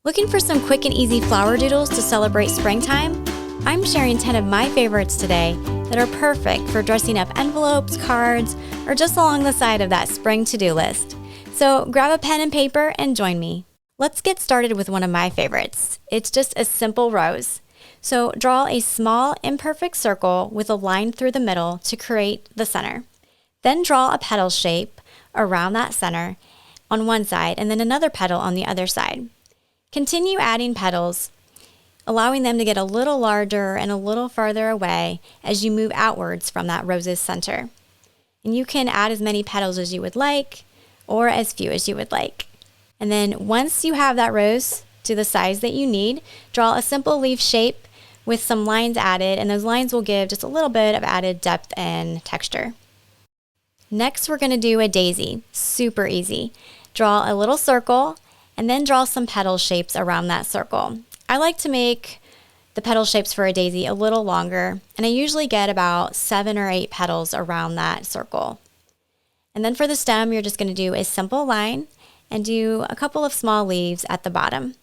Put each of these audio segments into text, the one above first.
Looking for some quick and easy flower doodles to celebrate springtime? I'm sharing 10 of my favorites today that are perfect for dressing up envelopes, cards, or just along the side of that spring to-do list. So grab a pen and paper and join me. Let's get started with one of my favorites. It's just a simple rose. So draw a small imperfect circle with a line through the middle to create the center. Then draw a petal shape around that center on one side and then another petal on the other side. Continue adding petals, allowing them to get a little larger and a little farther away as you move outwards from that rose's center. And you can add as many petals as you would like or as few as you would like. And then once you have that rose to the size that you need, draw a simple leaf shape with some lines added, and those lines will give just a little bit of added depth and texture. Next, we're going to do a daisy. Super easy. Draw a little circle and then draw some petal shapes around that circle. I like to make the petal shapes for a daisy a little longer, and I usually get about 7 or 8 petals around that circle. And then for the stem, you're just going to do a simple line and do a couple of small leaves at the bottom.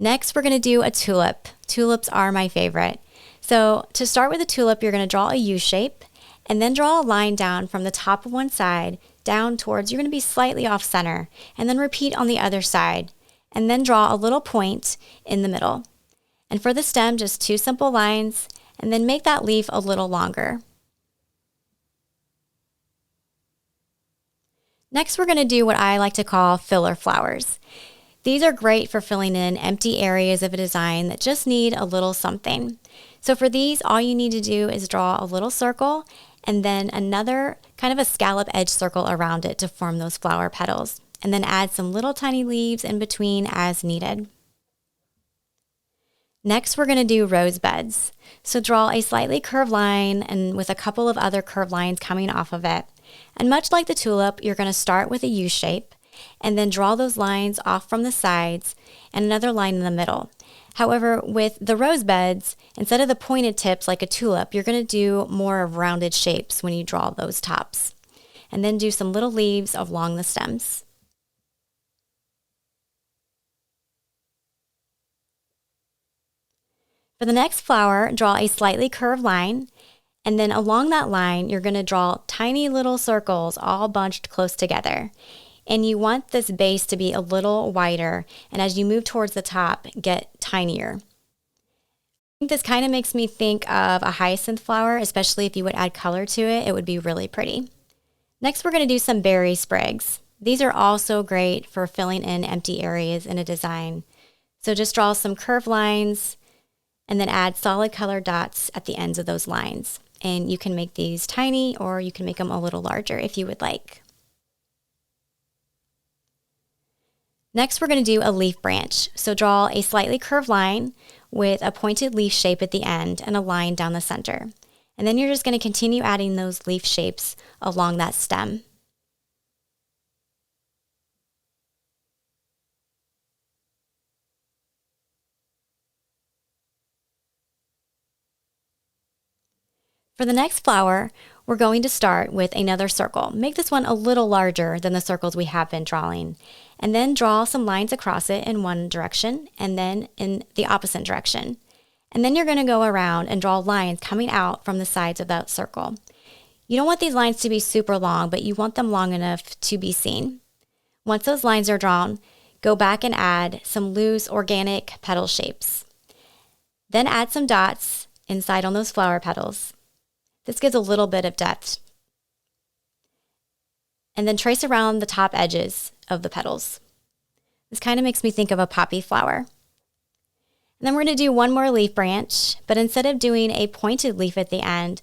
Next, we're going to do a tulip. Tulips are my favorite. So to start with a tulip, you're going to draw a U shape and then draw a line down from the top of one side down towards, you're going to be slightly off center, and then repeat on the other side, and then draw a little point in the middle. And for the stem, just 2 simple lines, and then make that leaf a little longer. Next, we're going to do what I like to call filler flowers. These are great for filling in empty areas of a design that just need a little something. So for these, all you need to do is draw a little circle and then another kind of a scallop edge circle around it to form those flower petals, and then add some little tiny leaves in between as needed. Next, we're going to do rose buds. So draw a slightly curved line and with a couple of other curved lines coming off of it. And much like the tulip, you're going to start with a U shape and then draw those lines off from the sides and another line in the middle. However, with the rose buds, instead of the pointed tips like a tulip, you're going to do more of rounded shapes when you draw those tops. And then do some little leaves along the stems. For the next flower, draw a slightly curved line, and then along that line, you're going to draw tiny little circles all bunched close together. And you want this base to be a little wider, and as you move towards the top, get tinier. I think this kind of makes me think of a hyacinth flower, especially if you would add color to it, it would be really pretty. Next, we're going to do some berry sprigs. These are also great for filling in empty areas in a design. So just draw some curved lines and then add solid colored dots at the ends of those lines. And you can make these tiny or you can make them a little larger if you would like. Next, we're going to do a leaf branch. So draw a slightly curved line with a pointed leaf shape at the end and a line down the center. And then you're just going to continue adding those leaf shapes along that stem. For the next flower, we're going to start with another circle. Make this one a little larger than the circles we have been drawing. And then draw some lines across it in one direction and then in the opposite direction. And then you're going to go around and draw lines coming out from the sides of that circle. You don't want these lines to be super long, but you want them long enough to be seen. Once those lines are drawn, go back and add some loose organic petal shapes. Then add some dots inside on those flower petals. This gives a little bit of depth. And then trace around the top edges of the petals. This kind of makes me think of a poppy flower. And then we're going to do one more leaf branch, but instead of doing a pointed leaf at the end,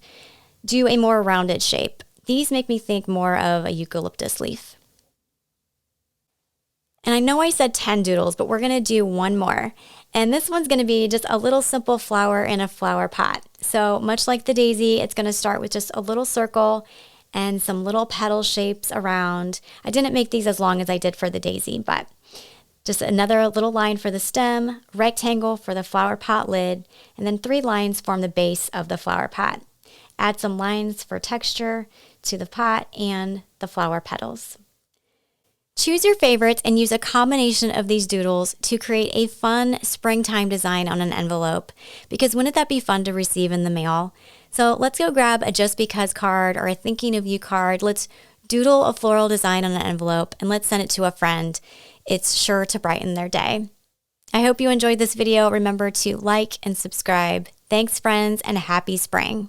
do a more rounded shape. These make me think more of a eucalyptus leaf. And I know I said 10 doodles, but we're going to do one more. And this one's going to be just a little simple flower in a flower pot. So much like the daisy, it's going to start with just a little circle and some little petal shapes around. I didn't make these as long as I did for the daisy, but just another little line for the stem, rectangle for the flower pot lid, and then 3 lines form the base of the flower pot. Add some lines for texture to the pot and the flower petals. Choose your favorites and use a combination of these doodles to create a fun springtime design on an envelope, because wouldn't that be fun to receive in the mail? So let's go grab a Just Because card or a Thinking of You card. Let's doodle a floral design on an envelope and let's send it to a friend. It's sure to brighten their day. I hope you enjoyed this video. Remember to like and subscribe. Thanks, friends, and happy spring.